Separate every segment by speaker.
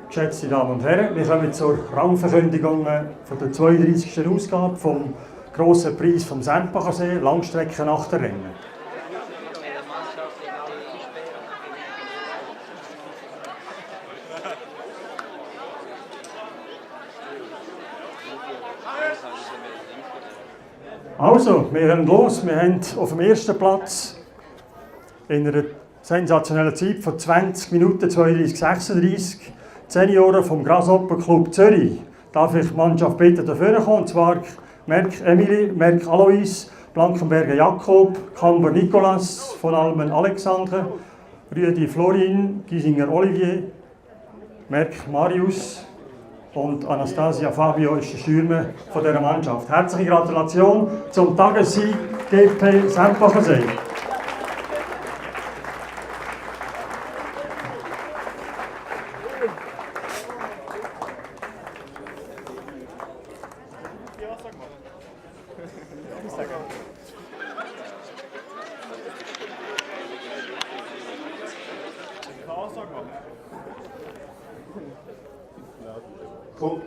Speaker 1: Geschätzte Damen und Herren, wir kommen zur Rangverkündigung von der 32. Ausgabe vom Grossen Preis vom Sempachersee, Langstreckenachterrennen. Also, wir gehen los. Wir haben auf dem ersten Platz in einer sensationellen Zeit von 20 Minuten 32,36 die Senioren vom Grasshopper Club Zürich. Darf ich die Mannschaft bitten, dafür kommen? Und zwar Merck Emily, Merck Alois, Blankenberger Jakob, Kamber Nicolas, von Almen Alexander, Rüdi Florin, Giesinger Olivier, Merck Marius und Anastasia Fabio ist der Stürmer von dieser Mannschaft. Herzliche Gratulation zum Tagessieg GP Sempachersee.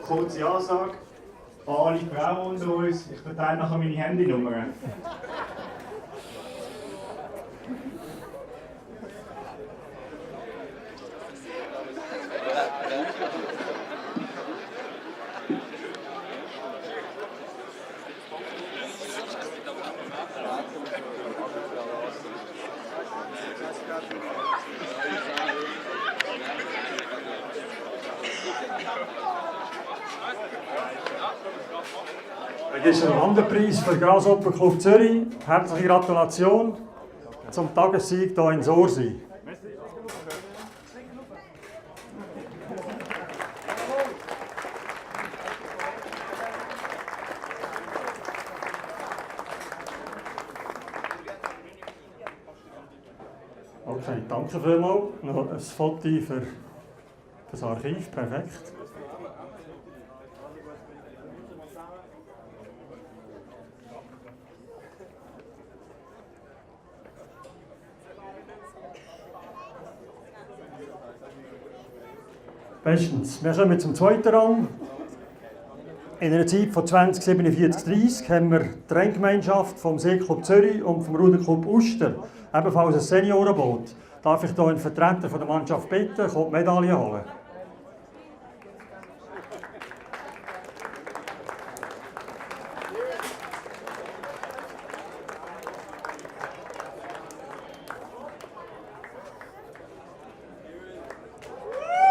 Speaker 2: Kurze Ansage an alle Frauen unter uns, ich verteile nachher meine Handynummer.
Speaker 1: Es ist ein Wanderpreis für den Grasshopper Club Zürich. Herzliche Gratulation zum Tagessieg hier in Sorsi. Okay, danke vielmals. Noch ein Foto für das Archiv, perfekt. Bestens. Wir kommen zum zweiten Rang. In einer Zeit von 20:47,30 haben wir die Renngemeinschaft vom Seeclub Zürich und vom Ruderclub Uster, ebenfalls ein Seniorenboot. Darf ich hier einen Vertreter von der Mannschaft bitten, kommt die Medaille holen?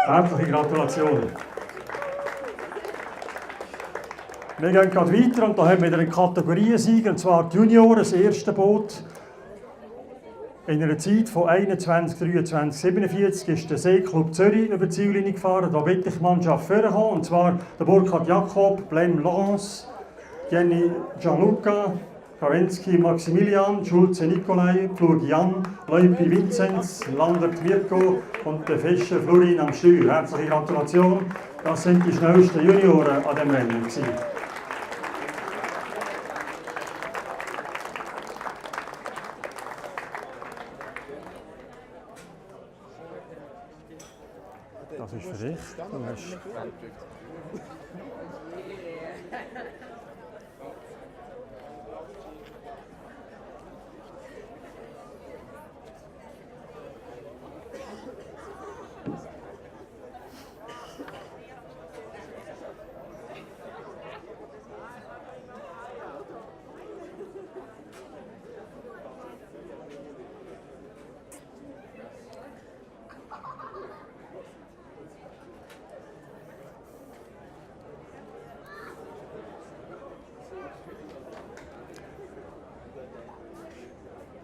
Speaker 1: Herzliche Gratulation. Wir gehen gerade weiter und da haben wir wieder einen Kategoriensieg, und zwar die Junioren, das erste Boot. In einer Zeit von 21:23,47 ist der Seeclub Zürich über die Ziellinie gefahren. Da bitte ich die Mannschaft vorkommen, und zwar der Burkhard Jakob, Blem Laurence, Jenny Gianluca, Kawinski Maximilian, Schulze Nikolai, Pflug Jan, Leupi Vinzenz, Landert Mirko und der Fischer Florin am Steuer. Herzliche Gratulation, das sind die schnellsten Junioren an dem Rennen gewesen. Das ist für dich.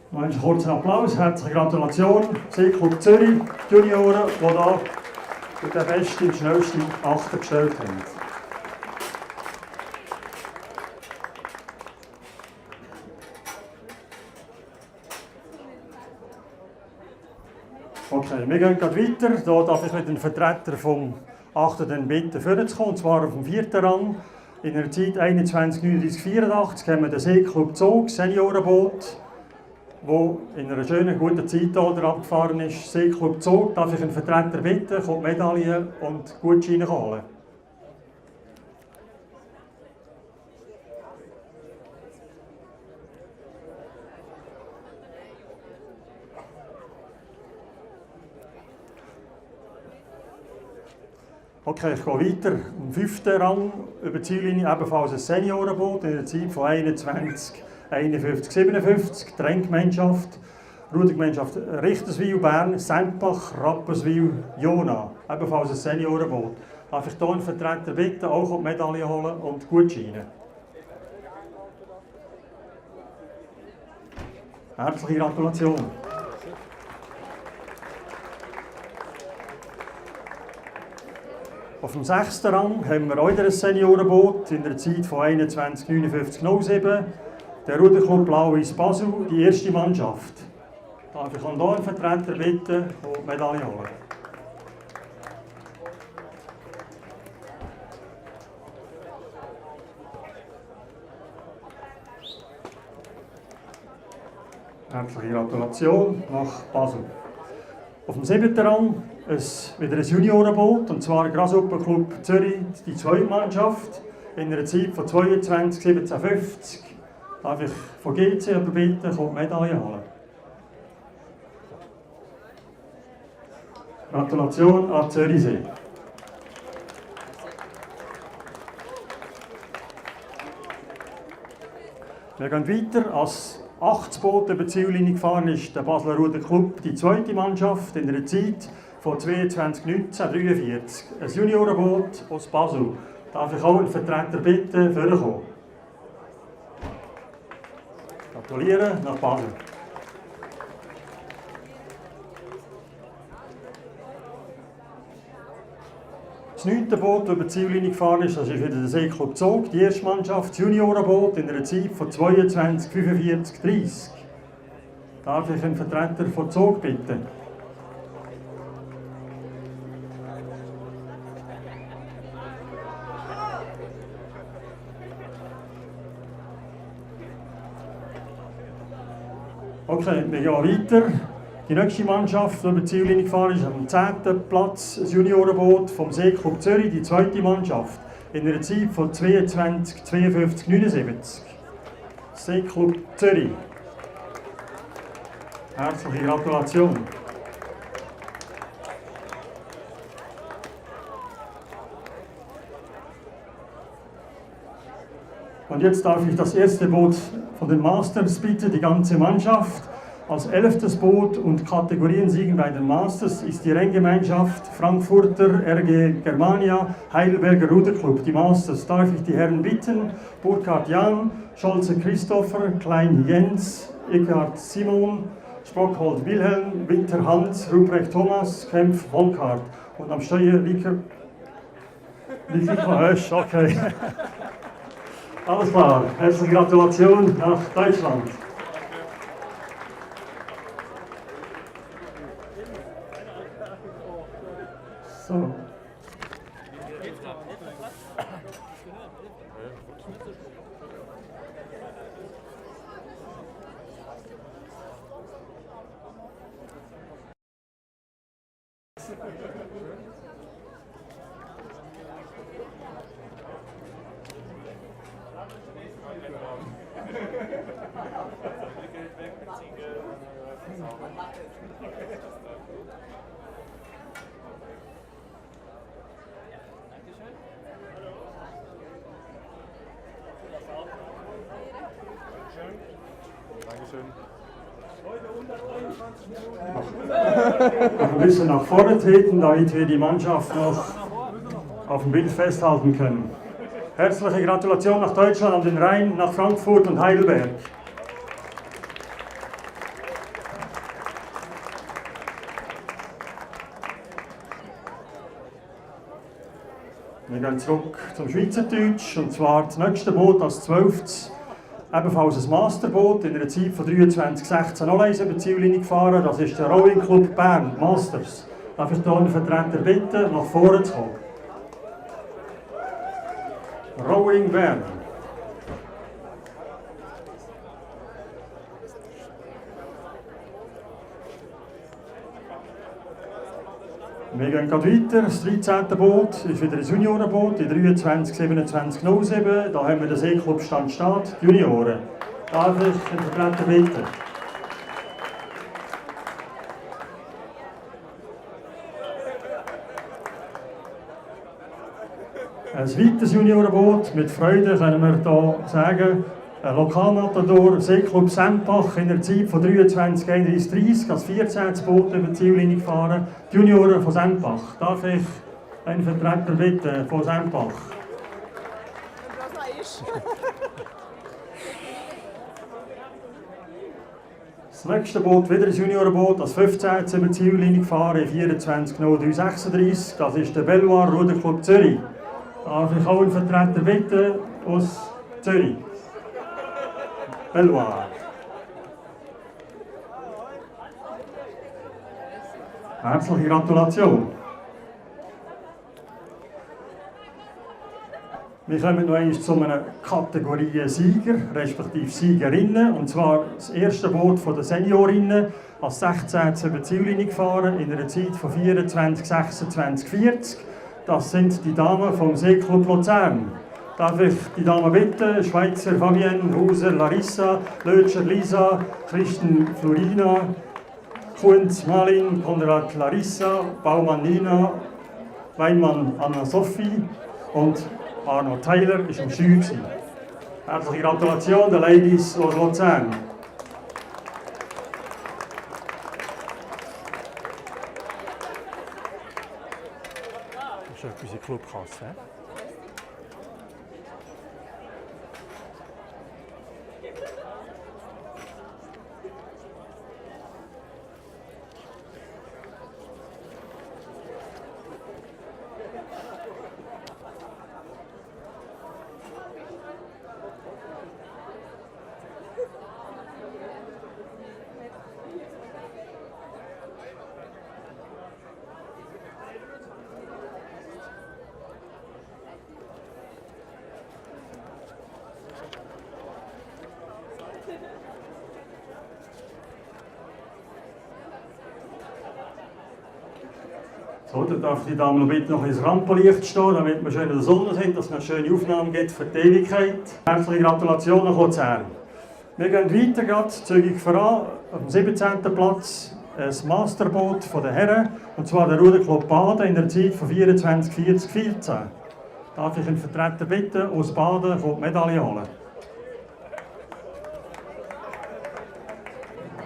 Speaker 1: Noch einen kurzen Applaus, herzliche Gratulation, Seeclub Zürich, die Junioren, die hier den besten und schnellsten Achter gestellt haben. Okay, wir gehen gerade weiter. Hier darf ich mit dem Vertreter vom Achter bitten, vorzukommen, und zwar auf dem 4. Rang. In der Zeit 21:39,84 haben wir den Seeclub Zog, Seniorenboot. der in einer schönen, guten Zeit hier abgefahren ist. Seeclub Zug, darf ich einen Vertreter bitten, kommt Medaillen und Gutscheine holen. Okay, ich gehe weiter. Im 5. Rang über die Ziellinie ebenfalls ein Seniorenboot in der Zeit von 21, 51, 57. Tränkgemeinschaft, Rudergemeinschaft Richterswil, Bern, Sempach, Rapperswil, Jona. Ebenfalls ein Seniorenboot. Darf ich hier einen Vertreter bitten, auch die Medaille holen und Gutscheine? Herzliche Gratulation. Auf dem 6. Rang haben wir auch wieder ein Seniorenboot in der Zeit von 21, 59, 07. Der Ruderclub Blau-Weiß Basel, die erste Mannschaft. Darf ich hier einen Vertreter bitten, die Medaille holen? Herzliche Gratulation nach Basel. Auf dem 7. Rang wieder ein Juniorenboot, und zwar Grasshoppenclub Zürich, die zweite Mannschaft, in einer Zeit von 22, 17, 50. Darf ich von GC bitten, die Medaille holen? Gratulation an Zürichsee. Wir gehen weiter. Als 8. Boot über die Ziellinie gefahren ist der Basler Ruderclub, die zweite Mannschaft, in einer Zeit von 22, 19, 43. Ein Juniorenboot aus Basel. Darf ich auch einen Vertreter bitten, vorkommen? Gratulieren nach Basel. Das 9. Boot über die Ziellinie gefahren ist, das ist wieder der Seeclub Zug, die erste Mannschaft, das Juniorenboot in einer Zeit von 22, 45, 30. Darf ich einen Vertreter von Zug bitten? Okay, wir gehen weiter. Die nächste Mannschaft, die über die Ziellinie gefahren ist, am 10. Platz, das Juniorenboot vom Seeclub Zürich, die zweite Mannschaft, in einer Zeit von 22, 52, 79. Seeclub Zürich. Herzliche Gratulation. Und jetzt darf ich das erste Boot von den Masters bitten, die ganze Mannschaft. Als 11. Boot und Kategoriensiegen bei den Masters ist die Renngemeinschaft Frankfurter RG Germania Heidelberger Ruderclub, die Masters. Darf ich die Herren bitten, Burkhard Jan, Scholze Christopher, Klein Jens, Eckhardt Simon, Spockhold Wilhelm, Winter Hans, Ruprecht Thomas, Kempf Volkart. Und am Steuer Liker Hösch, okay. Alles klar, herzliche Gratulation nach Deutschland. So. Noch ein bisschen nach vorne treten, damit wir die Mannschaft noch auf dem Bild festhalten können. Herzliche Gratulation nach Deutschland, an den Rhein, nach Frankfurt und Heidelberg. Wir gehen zurück zum Schweizerdeutsch, und zwar das nächste Boot als 12. Ebenfalls ein Masterboot in einer Zeit von 23,16 01 über die Ziellinie gefahren. Das ist der Rowing Club Bern, Masters. Darf ich hier einen Vertreter bitten, nach vorne zu kommen? Rowing Bern. Wir gehen gerade weiter. Das 13. Boot ist wieder ein Juniorenboot, die 23-27-07. Da haben wir den Seeklub Standstaat, die Junioren. Darf ich den Vertreter bitten? Ein weiteres Juniorenboot, mit Freude können wir hier sagen, ein Lokalmatador, Seeklub Sempach in der Zeit von 23-31-30 als 14. Boot über die Ziellinie gefahren. Die Junioren von Sempach. Darf ich einen Vertreter bitten von Sempach? Das nächste Boot, wieder ein Juniorenboot, als 15. über die Ziellinie gefahren in 24-03-36. Das ist der Belloir Ruderclub Zürich. Darf ich auch einen Vertreter bitten aus Zürich? Belloir. Herzliche Gratulation. Wir kommen noch einmal zu einer Kategorie Sieger, respektive Siegerinnen. Und zwar das erste Boot der Seniorinnen als 16. über die Ziellinie gefahren in einer Zeit von 24-26-40. Das sind die Damen vom Seeklub Luzern. Darf ich die Damen bitten? Schweizer Fabienne, Hauser Larissa, Lötscher Lisa, Christen Florina, Kunz Malin, Konrad Larissa, Baumann Nina, Weinmann Anna-Sophie und Arno Tyler war am Steuer. Herzliche Gratulation den Ladies aus Luzern. Das ist unsere Clubkasse. So, dann darf die Dame noch bitte noch ins Rampenlicht stehen, damit wir schön in der Sonne sind, dass es eine schöne Aufnahme gibt für die Ewigkeit. Herzliche Gratulation nach Luzern. Wir gehen weiter, gerade zügig voran, auf dem 17. Platz ein Masterboot der Herren, und zwar der Ruderclub Baden in der Zeit von 24-40-14. Darf ich einen Vertreter bitten, aus Baden die Medaille holen?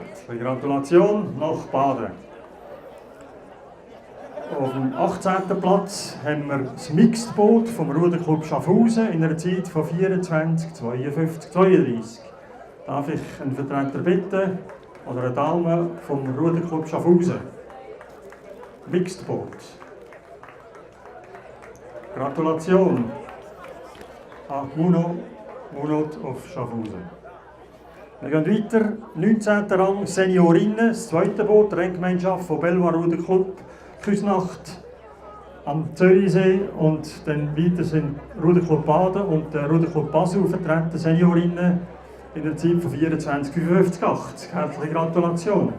Speaker 1: Herzliche Gratulation nach Baden. Auf dem 18. Platz haben wir das Mixed-Boot vom Ruderclub Schaffhausen in einer Zeit von 24-52-32. Darf ich einen Vertreter bitten oder eine Dame vom Ruderclub Schaffhausen? Mixed-Boot. Gratulation an Munot auf Schaffhausen. Wir gehen weiter. 19. Rang Seniorinnen, das zweite Boot, Renngemeinschaft von Belloir Ruderclub Küsnacht am Zürichsee, und dann weiter sind Ruderclub Baden und der Ruderclub Basel vertreten, Seniorinnen in der Zeit von 24-55-80. Herzliche Gratulation.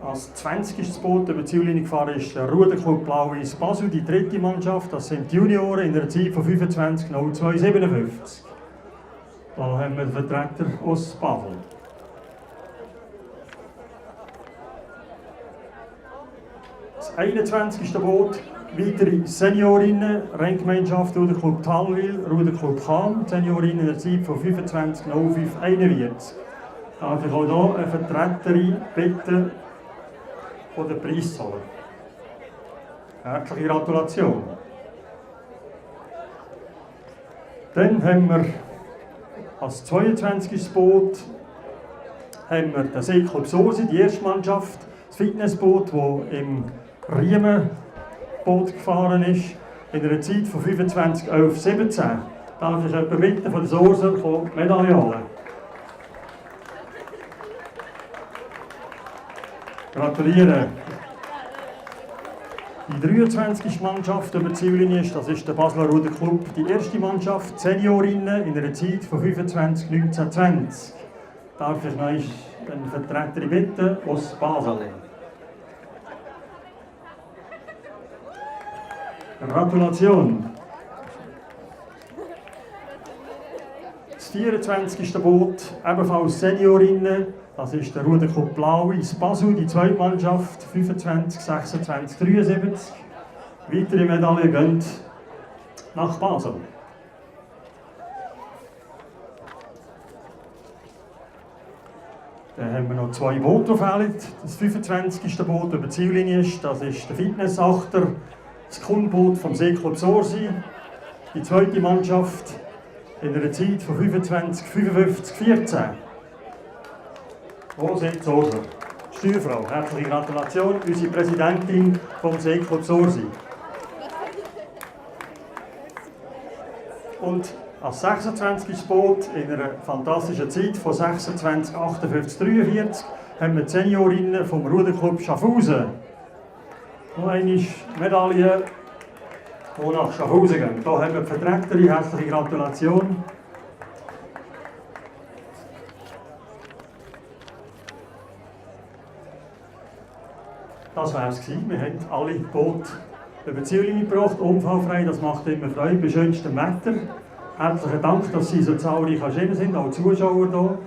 Speaker 1: Als 20. Boot über die Ziellinie gefahren ist der Ruderclub Blau-Weiß Basel, die dritte Mannschaft. Das sind die Junioren in der Zeit von 25-02-57. Da haben wir den Vertreter aus Basel. Das 21. Boot, weitere Seniorinnen, Renngemeinschaft Ruderclub Talwil, Ruderclub Cham, Seniorinnen in der Zeit von 25-05-41. Darf ich auch hier eine Vertreterin bitten, von den Preis zu holen. Herzliche Gratulation. Dann haben wir als 22. Boot haben wir den Seeklub Sursi, die erste Mannschaft, das Fitnessboot, das im Riemenboot gefahren ist, in einer Zeit von 25-11-17. Darf ich jemanden bitten von den Surser die Medaille holen? Gratulieren. Die 23. Mannschaft über die Ziellinie ist, das ist der Basler Ruderclub, die erste Mannschaft, Seniorinnen in einer Zeit von 25-19-20. darf ich noch eine Vertreterin bitten aus Basel. Gratulation! Das 24. Boot, ebenfalls Seniorinnen, das ist der Ruderclub Blau aus Basel, die zweite Mannschaft, 25, 26, 73. Weitere Medaillen gehen nach Basel. Dann haben wir noch zwei Boote, die fehlen. Das 25. Boot über die Ziellinie ist, das ist der Fitnessachter, das Kundenboot vom Seeclub Sempachersee. Die zweite Mannschaft in einer Zeit von 25, 55, 14. Rosette Soser, Steuerfrau, herzliche Gratulation, unsere Präsidentin vom Seeclub Sempachersee. Und als 26. Boot in einer fantastischen Zeit von 26, 58, 43 haben wir die Seniorinnen vom Ruderclub Schaffhausen. Noch eine Medaille, die nach Schaffhausen gehen. Hier haben wir die Vertreterin, herzliche Gratulation. Das war es. Wir haben alle Boote über die Ziellinie gebracht, unfallfrei, das macht immer Freude, bei schönstem Wetter. Herzlichen Dank, dass Sie so zahlreich erschienen sind, auch Zuschauer hier.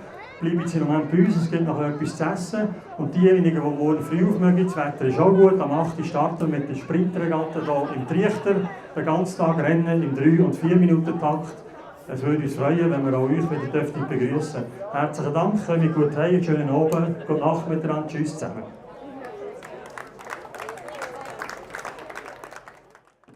Speaker 1: Bleiben Sie noch mal bei uns, es gibt noch etwas zu essen. Und diejenigen, die morgen früh aufmögen, das Wetter ist auch gut. Am 8. Uhr starten wir mit der Sprintregatta hier im Trichter. Den ganzen Tag rennen im 3- und 4-Minuten-Takt. Es würde uns freuen, wenn wir auch euch wieder begrüßen dürfen. Herzlichen Dank, kommt gut heim, schönen Abend, gute Nacht miteinander, tschüss zusammen.